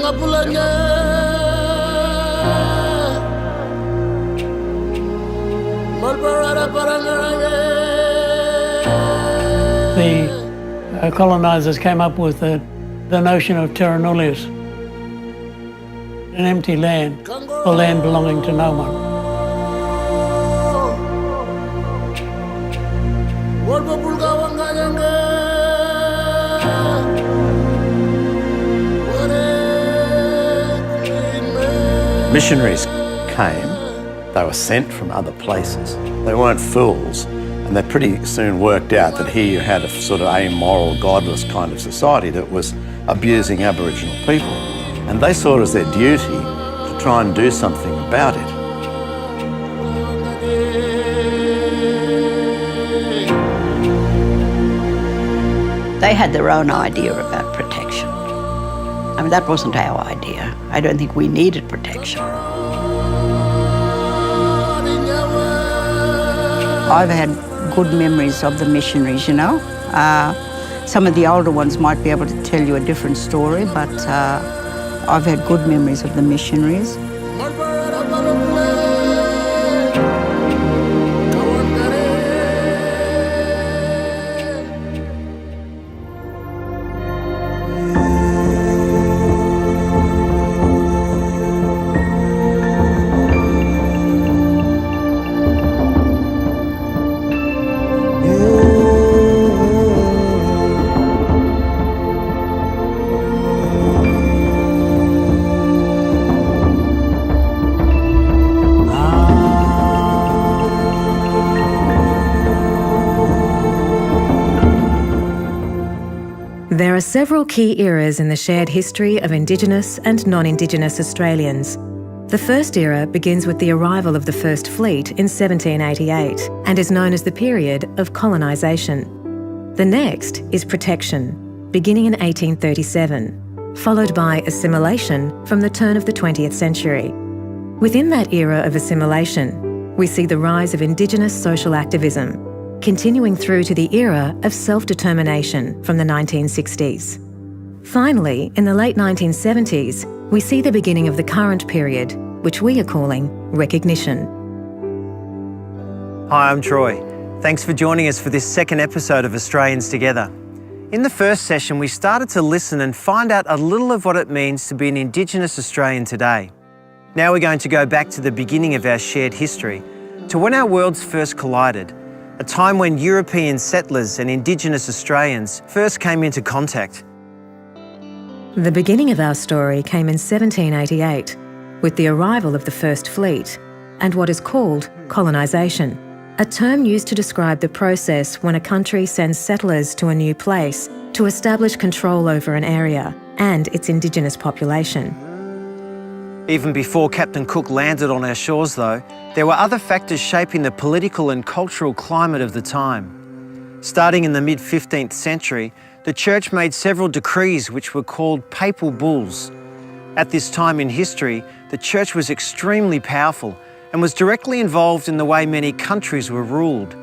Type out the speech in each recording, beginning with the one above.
The colonisers came up with the notion of terra nullius, an empty land, or land belonging to no one. Missionaries came, they were sent from other places. They weren't fools, and they pretty soon worked out that here you had a sort of amoral, godless kind of society that was abusing Aboriginal people. And they saw it as their duty to try and do something about it. They had their own idea about protection. I mean, that wasn't our idea. I don't think we needed protection. I've had good memories of the missionaries, you know. Some of the older ones might be able to tell you a different story, but I've had good memories of the missionaries. There are several key eras in the shared history of Indigenous and non-Indigenous Australians. The first era begins with the arrival of the First Fleet in 1788 and is known as the period of colonisation. The next is protection, beginning in 1837, followed by assimilation from the turn of the 20th century. Within that era of assimilation, we see the rise of Indigenous social activism, continuing through to the era of self-determination from the 1960s. Finally, in the late 1970s, we see the beginning of the current period, which we are calling recognition. Hi, I'm Troy. Thanks for joining us for this second episode of Australians Together. In the first session, we started to listen and find out a little of what it means to be an Indigenous Australian today. Now we're going to go back to the beginning of our shared history, to when our worlds first collided, a time when European settlers and Indigenous Australians first came into contact. The beginning of our story came in 1788, with the arrival of the First Fleet and what is called colonisation, a term used to describe the process when a country sends settlers to a new place to establish control over an area and its Indigenous population. Even before Captain Cook landed on our shores, though, there were other factors shaping the political and cultural climate of the time. Starting in the mid-15th century, the Church made several decrees which were called papal bulls. At this time in history, the Church was extremely powerful and was directly involved in the way many countries were ruled.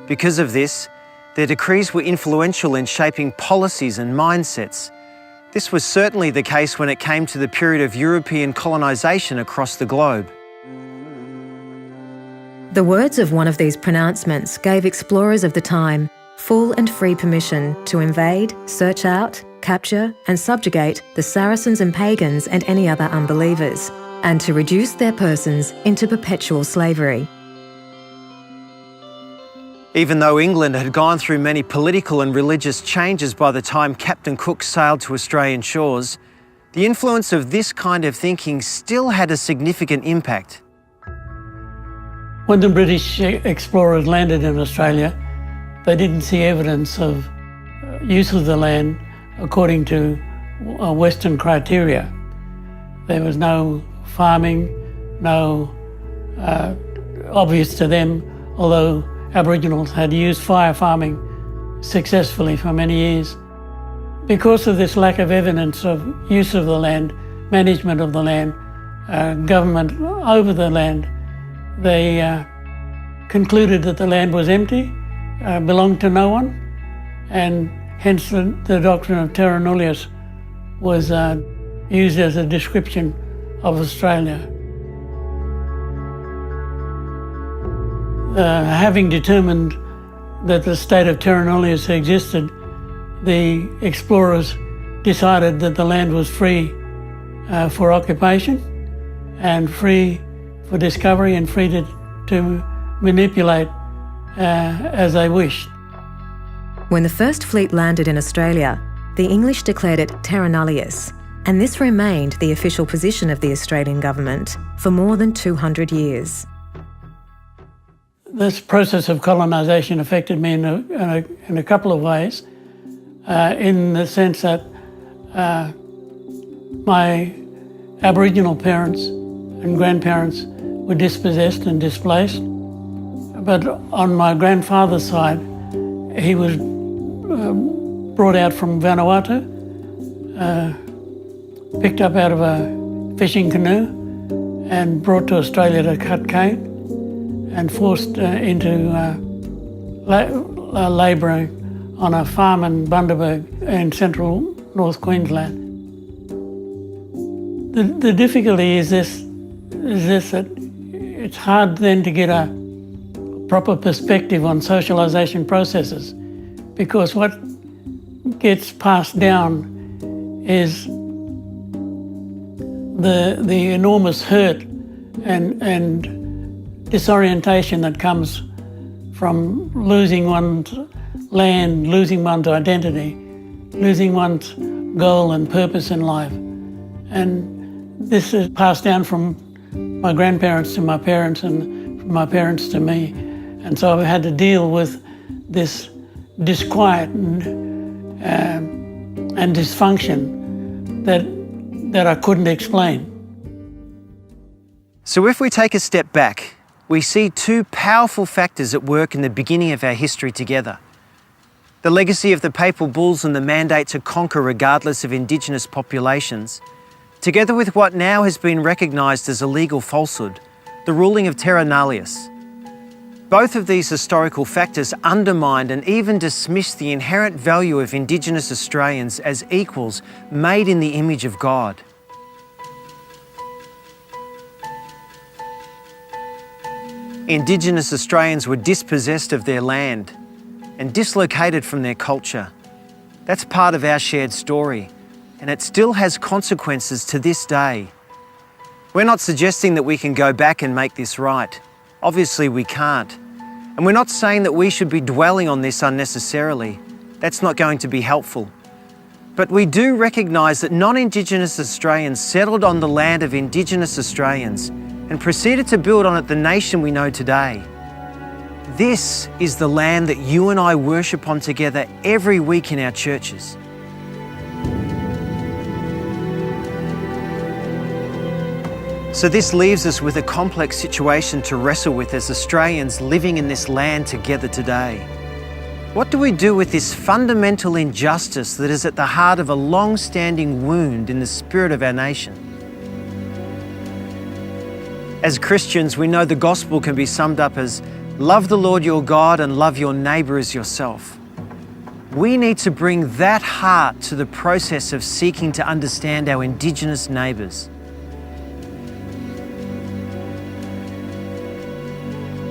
Because of this, their decrees were influential in shaping policies and mindsets. This was certainly the case when it came to the period of European colonisation across the globe. The words of one of these pronouncements gave explorers of the time full and free permission to invade, search out, capture and subjugate the Saracens and pagans and any other unbelievers, and to reduce their persons into perpetual slavery. Even though England had gone through many political and religious changes by the time Captain Cook sailed to Australian shores, the influence of this kind of thinking still had a significant impact. When the British explorers landed in Australia, they didn't see evidence of use of the land according to Western criteria. There was no farming, no obvious to them, although Aboriginals had used fire farming successfully for many years. Because of this lack of evidence of use of the land, management of the land, government over the land, they concluded that the land was empty, belonged to no one, and hence the doctrine of terra nullius was used as a description of Australia. Having determined that the state of Terra Nullius existed, the explorers decided that the land was free for occupation and free for discovery and free to manipulate as they wished. When the first fleet landed in Australia, the English declared it Terra Nullius, and this remained the official position of the Australian government for more than 200 years. This process of colonisation affected me in a couple of ways, in the sense that my Aboriginal parents and grandparents were dispossessed and displaced, but on my grandfather's side, he was brought out from Vanuatu, picked up out of a fishing canoe and brought to Australia to cut cane and forced into labouring on a farm in Bundaberg in central North Queensland. The difficulty is this that it's hard then to get a proper perspective on socialisation processes, because what gets passed down is the enormous hurt and disorientation that comes from losing one's land, losing one's identity, losing one's goal and purpose in life. And this is passed down from my grandparents to my parents and from my parents to me. And so I've had to deal with this disquiet and dysfunction that I couldn't explain. So if we take a step back, we see two powerful factors at work in the beginning of our history together. The legacy of the papal bulls and the mandate to conquer regardless of Indigenous populations, together with what now has been recognised as a legal falsehood, the ruling of Terra Nullius. Both of these historical factors undermined and even dismissed the inherent value of Indigenous Australians as equals made in the image of God. Indigenous Australians were dispossessed of their land and dislocated from their culture. That's part of our shared story, and it still has consequences to this day. We're not suggesting that we can go back and make this right. Obviously we can't. And we're not saying that we should be dwelling on this unnecessarily. That's not going to be helpful. But we do recognise that non-Indigenous Australians settled on the land of Indigenous Australians and proceeded to build on it the nation we know today. This is the land that you and I worship on together every week in our churches. So this leaves us with a complex situation to wrestle with as Australians living in this land together today. What do we do with this fundamental injustice that is at the heart of a long-standing wound in the spirit of our nation? As Christians, we know the gospel can be summed up as love the Lord your God and love your neighbour as yourself. We need to bring that heart to the process of seeking to understand our Indigenous neighbours.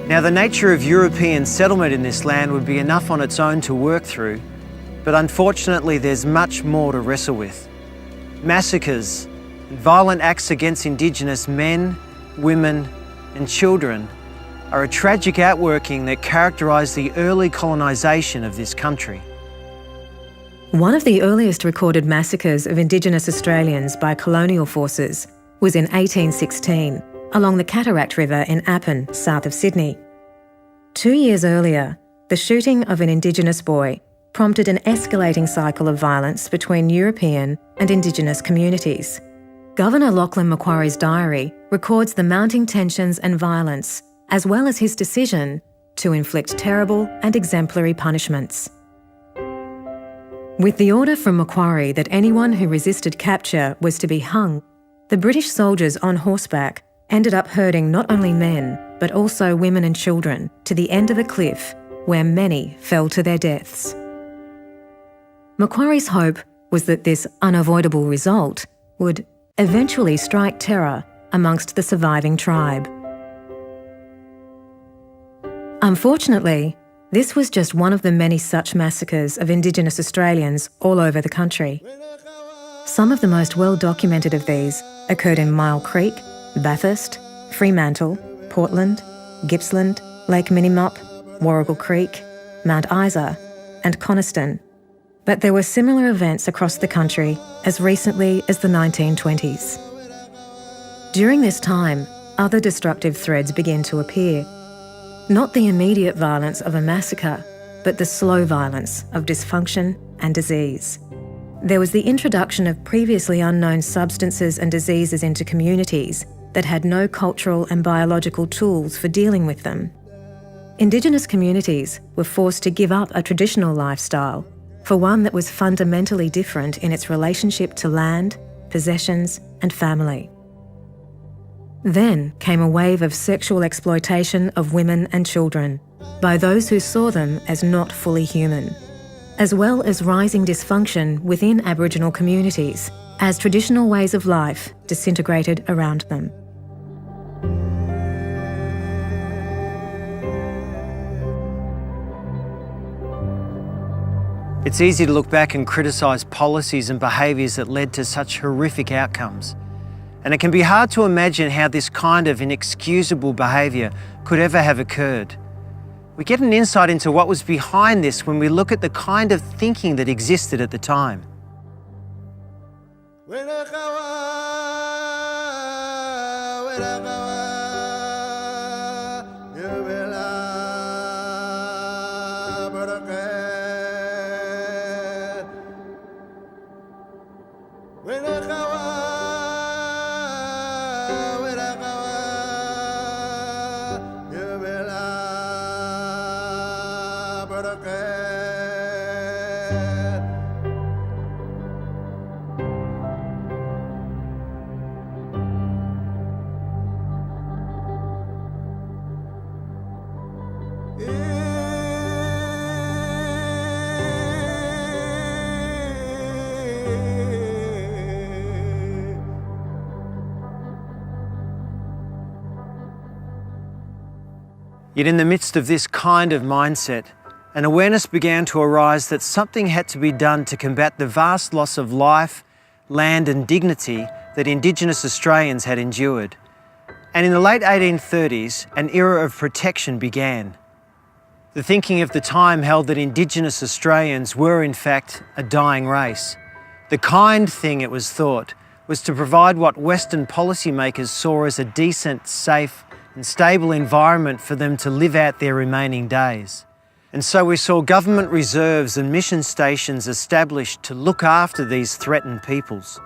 Now, the nature of European settlement in this land would be enough on its own to work through, but unfortunately there's much more to wrestle with. Massacres and violent acts against Indigenous men, women and children are a tragic outworking that characterised the early colonisation of this country. One of the earliest recorded massacres of Indigenous Australians by colonial forces was in 1816, along the Cataract River in Appin, south of Sydney. 2 years earlier, the shooting of an Indigenous boy prompted an escalating cycle of violence between European and Indigenous communities. Governor Lachlan Macquarie's diary records the mounting tensions and violence, as well as his decision to inflict terrible and exemplary punishments. With the order from Macquarie that anyone who resisted capture was to be hung, the British soldiers on horseback ended up herding not only men, but also women and children to the end of a cliff where many fell to their deaths. Macquarie's hope was that this unavoidable result would eventually strike terror amongst the surviving tribe. Unfortunately, this was just one of the many such massacres of Indigenous Australians all over the country. Some of the most well-documented of these occurred in Mile Creek, Bathurst, Fremantle, Portland, Gippsland, Lake Minimop, Warrigal Creek, Mount Isa, and Coniston. But there were similar events across the country as recently as the 1920s. During this time, other destructive threads began to appear. Not the immediate violence of a massacre, but the slow violence of dysfunction and disease. There was the introduction of previously unknown substances and diseases into communities that had no cultural and biological tools for dealing with them. Indigenous communities were forced to give up a traditional lifestyle for one that was fundamentally different in its relationship to land, possessions, and family. Then came a wave of sexual exploitation of women and children by those who saw them as not fully human, as well as rising dysfunction within Aboriginal communities as traditional ways of life disintegrated around them. It's easy to look back and criticise policies and behaviours that led to such horrific outcomes. And it can be hard to imagine how this kind of inexcusable behaviour could ever have occurred. We get an insight into what was behind this when we look at the kind of thinking that existed at the time. Yet in the midst of this kind of mindset, an awareness began to arise that something had to be done to combat the vast loss of life, land and dignity that Indigenous Australians had endured. And in the late 1830s, an era of protection began. The thinking of the time held that Indigenous Australians were in fact a dying race. The kind thing, it was thought, was to provide what Western policymakers saw as a decent, safe and stable environment for them to live out their remaining days. And so we saw government reserves and mission stations established to look after these threatened peoples.